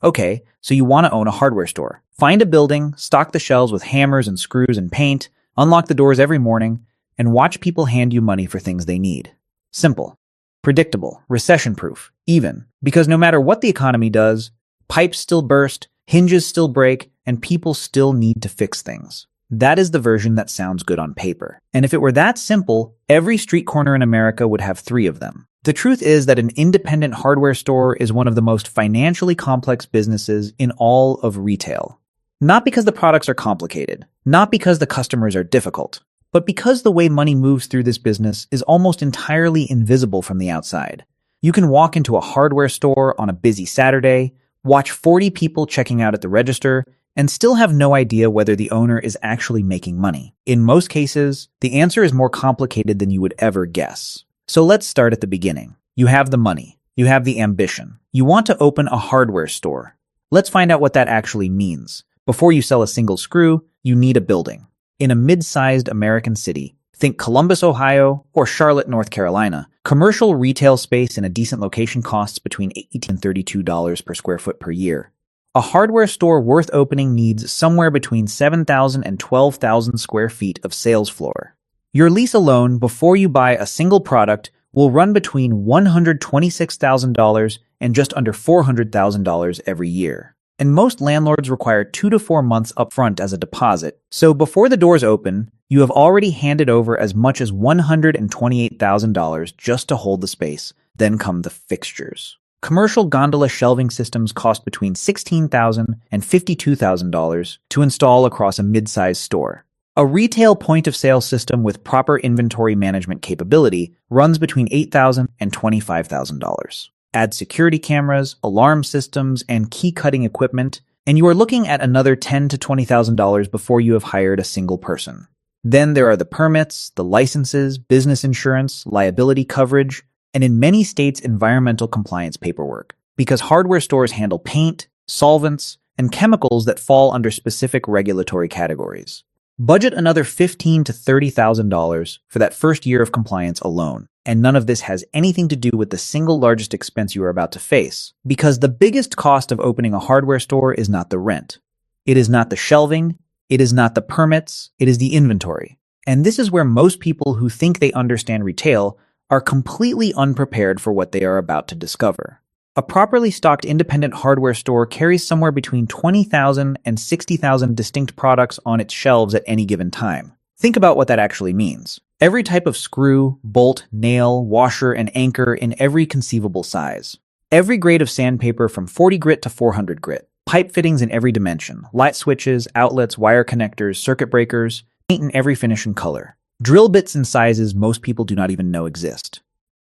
Okay, so you want to own a hardware store. Find a building, stock the shelves with hammers and screws and paint, unlock the doors every morning, and watch people hand you money for things they need. Simple, predictable, recession-proof, even, because no matter what the economy does, pipes still burst, hinges still break, and people still need to fix things. That is the version that sounds good on paper. And if it were that simple, every street corner in America would have 3 of them. The truth is that an independent hardware store is one of the most financially complex businesses in all of retail. Not because the products are complicated, not because the customers are difficult, but because the way money moves through this business is almost entirely invisible from the outside. You can walk into a hardware store on a busy Saturday, watch 40 people checking out at the register, and still have no idea whether the owner is actually making money. In most cases, the answer is more complicated than you would ever guess. So let's start at the beginning. You have the money. You have the ambition. You want to open a hardware store. Let's find out what that actually means. Before you sell a single screw, you need a building. In a mid-sized American city, think Columbus, Ohio, or Charlotte, North Carolina, commercial retail space in a decent location costs between $18 and $32 per square foot per year. A hardware store worth opening needs somewhere between 7,000 and 12,000 square feet of sales floor. Your lease alone, before you buy a single product, will run between $126,000 and just under $400,000 every year. And most landlords require 2 to 4 months upfront as a deposit. So before the doors open, you have already handed over as much as $128,000 just to hold the space. Then come the fixtures. Commercial gondola shelving systems cost between $16,000 and $52,000 to install across a mid-sized store. A retail point-of-sale system with proper inventory management capability runs between $8,000 and $25,000. Add security cameras, alarm systems, and key-cutting equipment, and you are looking at another $10,000 to $20,000 before you have hired a single person. Then there are the permits, the licenses, business insurance, liability coverage, and in many states, environmental compliance paperwork, because hardware stores handle paint, solvents, and chemicals that fall under specific regulatory categories. Budget another $15,000 to $30,000 for that first year of compliance alone, and none of this has anything to do with the single largest expense you are about to face, because the biggest cost of opening a hardware store is not the rent. It is not the shelving, it is not the permits, it is the inventory. And this is where most people who think they understand retail are completely unprepared for what they are about to discover. A properly stocked independent hardware store carries somewhere between 20,000 and 60,000 distinct products on its shelves at any given time. Think about what that actually means. Every type of screw, bolt, nail, washer, and anchor in every conceivable size. Every grade of sandpaper from 40 grit to 400 grit. Pipe fittings in every dimension. Light switches, outlets, wire connectors, circuit breakers, paint in every finish and color. Drill bits in sizes most people do not even know exist.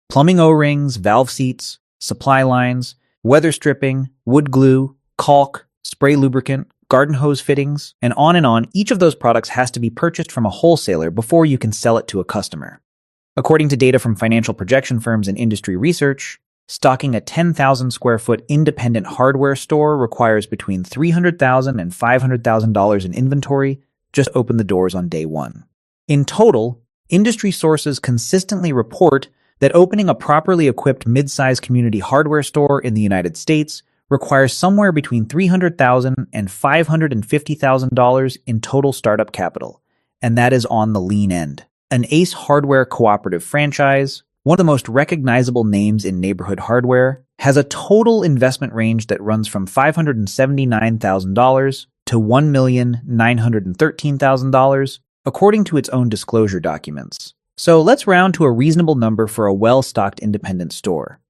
Plumbing O-rings, valve seats, supply lines, weather stripping, wood glue, caulk, spray lubricant, garden hose fittings, and on. Each of those products has to be purchased from a wholesaler before you can sell it to a customer. According to data from financial projection firms and industry research, stocking a 10,000 square foot independent hardware store requires between $300,000 and $500,000 in inventory just to open the doors on day one. In total, industry sources consistently report that opening a properly equipped mid-sized community hardware store in the United States requires somewhere between $300,000 and $550,000 in total startup capital, and that is on the lean end. An Ace Hardware cooperative franchise, one of the most recognizable names in neighborhood hardware, has a total investment range that runs from $579,000 to $1,913,000, according to its own disclosure documents. So let's round to a reasonable number for a well-stocked independent store.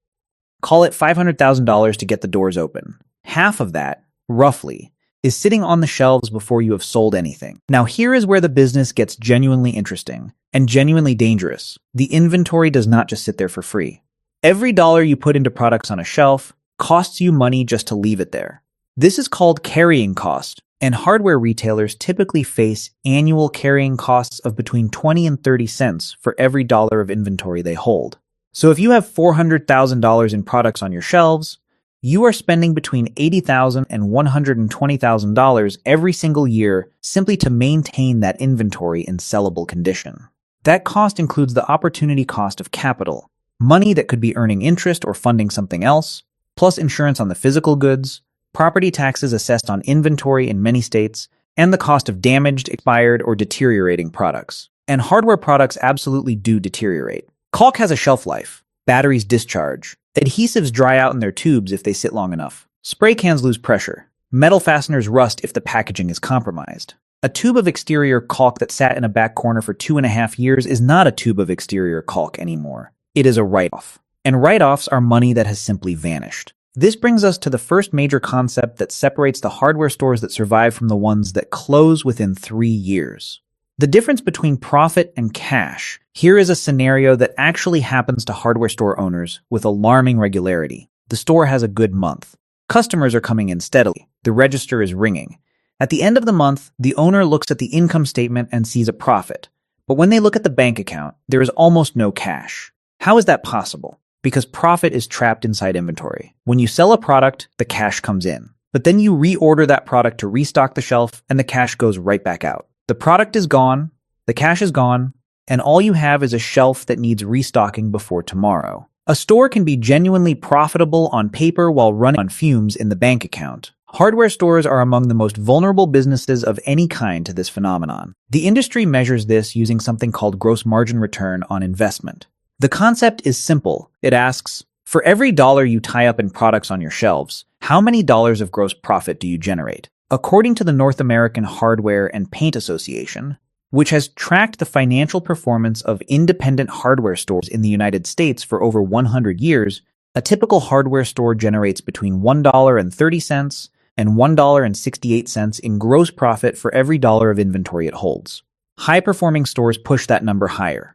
Call it $500,000 to get the doors open. Half of that, roughly, is sitting on the shelves before you have sold anything. Now here is where the business gets genuinely interesting and genuinely dangerous. The inventory does not just sit there for free. Every dollar you put into products on a shelf costs you money just to leave it there. This is called carrying cost, and hardware retailers typically face annual carrying costs of between 20 and 30 cents for every dollar of inventory they hold. So if you have $400,000 in products on your shelves, you are spending between $80,000 and $120,000 every single year simply to maintain that inventory in sellable condition. That cost includes the opportunity cost of capital, money that could be earning interest or funding something else, plus insurance on the physical goods, property taxes assessed on inventory in many states, and the cost of damaged, expired, or deteriorating products. And hardware products absolutely do deteriorate. Caulk has a shelf life. Batteries discharge. Adhesives dry out in their tubes if they sit long enough. Spray cans lose pressure. Metal fasteners rust if the packaging is compromised. A tube of exterior caulk that sat in a back corner for 2.5 years is not a tube of exterior caulk anymore. It is a write-off. And write-offs are money that has simply vanished. This brings us to the first major concept that separates the hardware stores that survive from the ones that close within 3 years. The difference between profit and cash. Here is a scenario that actually happens to hardware store owners with alarming regularity. The store has a good month. Customers are coming in steadily. The register is ringing. At the end of the month, the owner looks at the income statement and sees a profit. But when they look at the bank account, there is almost no cash. How is that possible? Because profit is trapped inside inventory. When you sell a product, the cash comes in. But then you reorder that product to restock the shelf, and the cash goes right back out. The product is gone, the cash is gone, and all you have is a shelf that needs restocking before tomorrow. A store can be genuinely profitable on paper while running on fumes in the bank account. Hardware stores are among the most vulnerable businesses of any kind to this phenomenon. The industry measures this using something called gross margin return on investment. The concept is simple. It asks, for every dollar you tie up in products on your shelves, how many dollars of gross profit do you generate? According to the North American Hardware and Paint Association, which has tracked the financial performance of independent hardware stores in the United States for over 100 years, a typical hardware store generates between $1.30 and $1.68 in gross profit for every dollar of inventory it holds. High-performing stores push that number higher.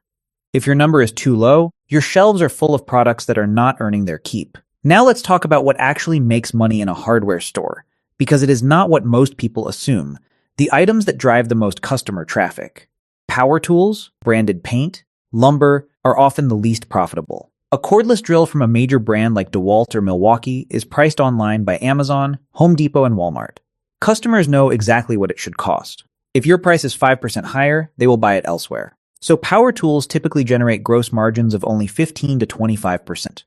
If your number is too low, your shelves are full of products that are not earning their keep. Now let's talk about what actually makes money in a hardware store, because it is not what most people assume. The items that drive the most customer traffic, power tools, branded paint, lumber, are often the least profitable. A cordless drill from a major brand like DeWalt or Milwaukee is priced online by Amazon, Home Depot, and Walmart. Customers know exactly what it should cost. If your price is 5% higher, they will buy it elsewhere. So power tools typically generate gross margins of only 15 to 25%.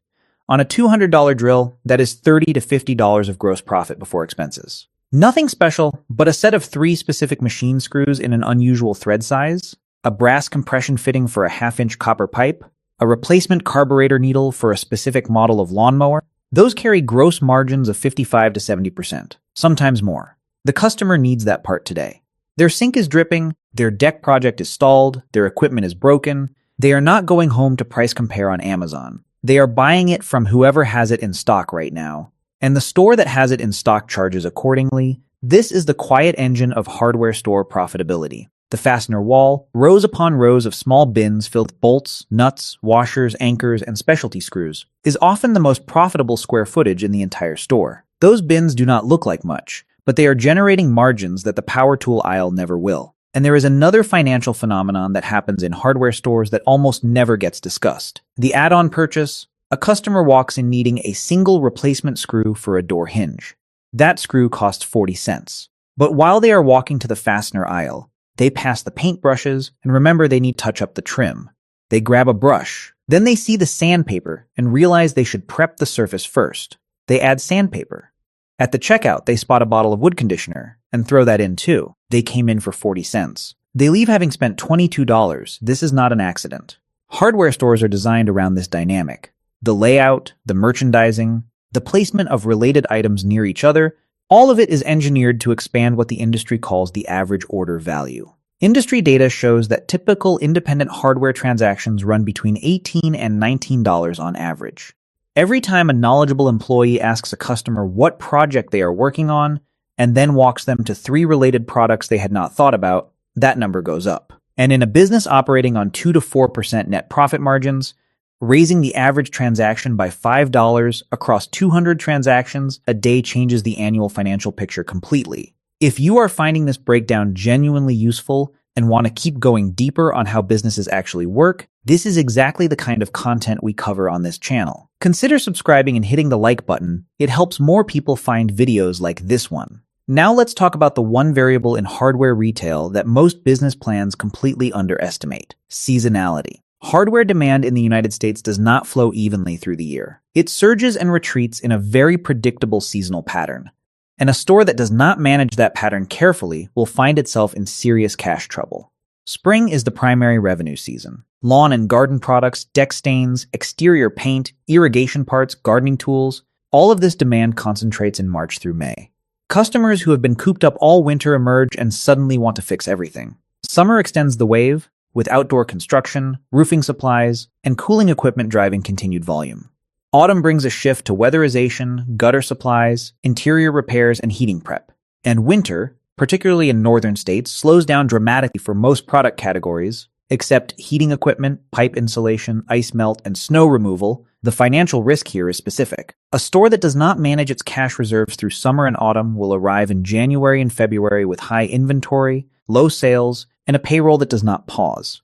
On a $200 drill, that is $30 to $50 of gross profit before expenses. Nothing special, but a set of 3 specific machine screws in an unusual thread size, a brass compression fitting for a half-inch copper pipe, a replacement carburetor needle for a specific model of lawnmower. Those carry gross margins of 55 to 70%, sometimes more. The customer needs that part today. Their sink is dripping, their deck project is stalled, their equipment is broken. They are not going home to price compare on Amazon. They are buying it from whoever has it in stock right now. And the store that has it in stock charges accordingly. This is the quiet engine of hardware store profitability. The fastener wall, rows upon rows of small bins filled with bolts, nuts, washers, anchors, and specialty screws, is often the most profitable square footage in the entire store. Those bins do not look like much, but they are generating margins that the power tool aisle never will. And there is another financial phenomenon that happens in hardware stores that almost never gets discussed. The add-on purchase. A customer walks in needing a single replacement screw for a door hinge. That screw costs 40 cents. But while they are walking to the fastener aisle, they pass the paint brushes and remember they need to touch up the trim. They grab a brush. Then they see the sandpaper and realize they should prep the surface first. They add sandpaper. At the checkout, they spot a bottle of wood conditioner and throw that in too. They came in for 40 cents. They leave having spent $22. This is not an accident. Hardware stores are designed around this dynamic. The layout, the merchandising, the placement of related items near each other, all of it is engineered to expand what the industry calls the average order value. Industry data shows that typical independent hardware transactions run between $18 and $19 on average. Every time a knowledgeable employee asks a customer what project they are working on, and then walks them to 3 related products they had not thought about, that number goes up. And in a business operating on 2 to 4% net profit margins, raising the average transaction by $5 across 200 transactions a day changes the annual financial picture completely. If you are finding this breakdown genuinely useful and want to keep going deeper on how businesses actually work, this is exactly the kind of content we cover on this channel. Consider subscribing and hitting the like button. It helps more people find videos like this one. Now let's talk about the one variable in hardware retail that most business plans completely underestimate: seasonality. Hardware demand in the United States does not flow evenly through the year. It surges and retreats in a very predictable seasonal pattern. And a store that does not manage that pattern carefully will find itself in serious cash trouble. Spring is the primary revenue season. Lawn and garden products, deck stains, exterior paint, irrigation parts, gardening tools, all of this demand concentrates in March through May. Customers who have been cooped up all winter emerge and suddenly want to fix everything. Summer extends the wave, with outdoor construction, roofing supplies, and cooling equipment driving continued volume. Autumn brings a shift to weatherization, gutter supplies, interior repairs, and heating prep. And winter, particularly in northern states, slows down dramatically for most product categories, except heating equipment, pipe insulation, ice melt, and snow removal. The financial risk here is specific. A store that does not manage its cash reserves through summer and autumn will arrive in January and February with high inventory, low sales, and a payroll that does not pause.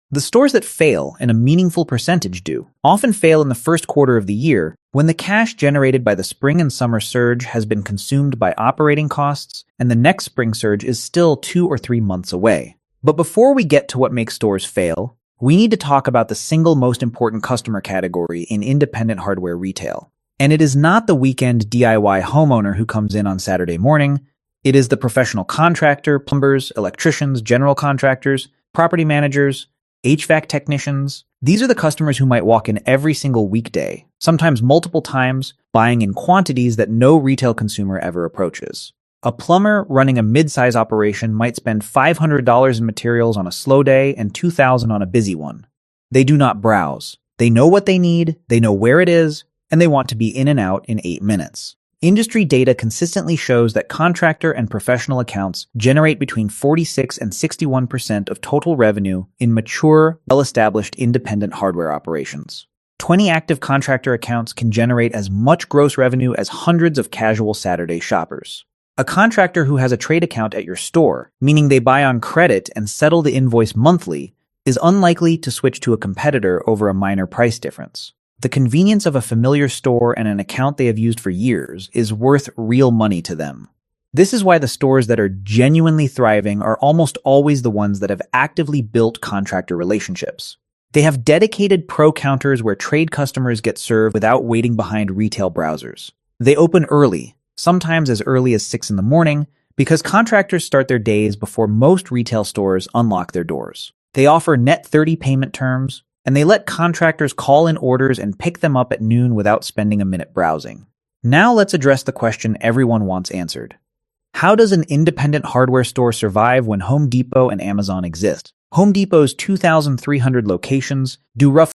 The stores that fail, and a meaningful percentage do, often fail in the first quarter of the year when the cash generated by the spring and summer surge has been consumed by operating costs and the next spring surge is still 2 or 3 months away. But before we get to what makes stores fail, we need to talk about the single most important customer category in independent hardware retail. And it is not the weekend DIY homeowner who comes in on Saturday morning. It is the professional contractor, plumbers, electricians, general contractors, property managers, HVAC technicians. These are the customers who might walk in every single weekday, sometimes multiple times, buying in quantities that no retail consumer ever approaches. A plumber running a mid-size operation might spend $500 in materials on a slow day and $2,000 on a busy one. They do not browse. They know what they need, they know where it is, and they want to be in and out in 8 minutes. Industry data consistently shows that contractor and professional accounts generate between 46 and 61% of total revenue in mature, well-established independent hardware operations. 20 active contractor accounts can generate as much gross revenue as hundreds of casual Saturday shoppers. A contractor who has a trade account at your store, meaning they buy on credit and settle the invoice monthly, is unlikely to switch to a competitor over a minor price difference. The convenience of a familiar store and an account they have used for years is worth real money to them. This is why the stores that are genuinely thriving are almost always the ones that have actively built contractor relationships. They have dedicated pro counters where trade customers get served without waiting behind retail browsers. They open early, sometimes as early as 6 in the morning, because contractors start their days before most retail stores unlock their doors. They offer net 30 payment terms, and they let contractors call in orders and pick them up at noon without spending a minute browsing. Now let's address the question everyone wants answered. How does an independent hardware store survive when Home Depot and Amazon exist? Home Depot's 2,300 locations do roughly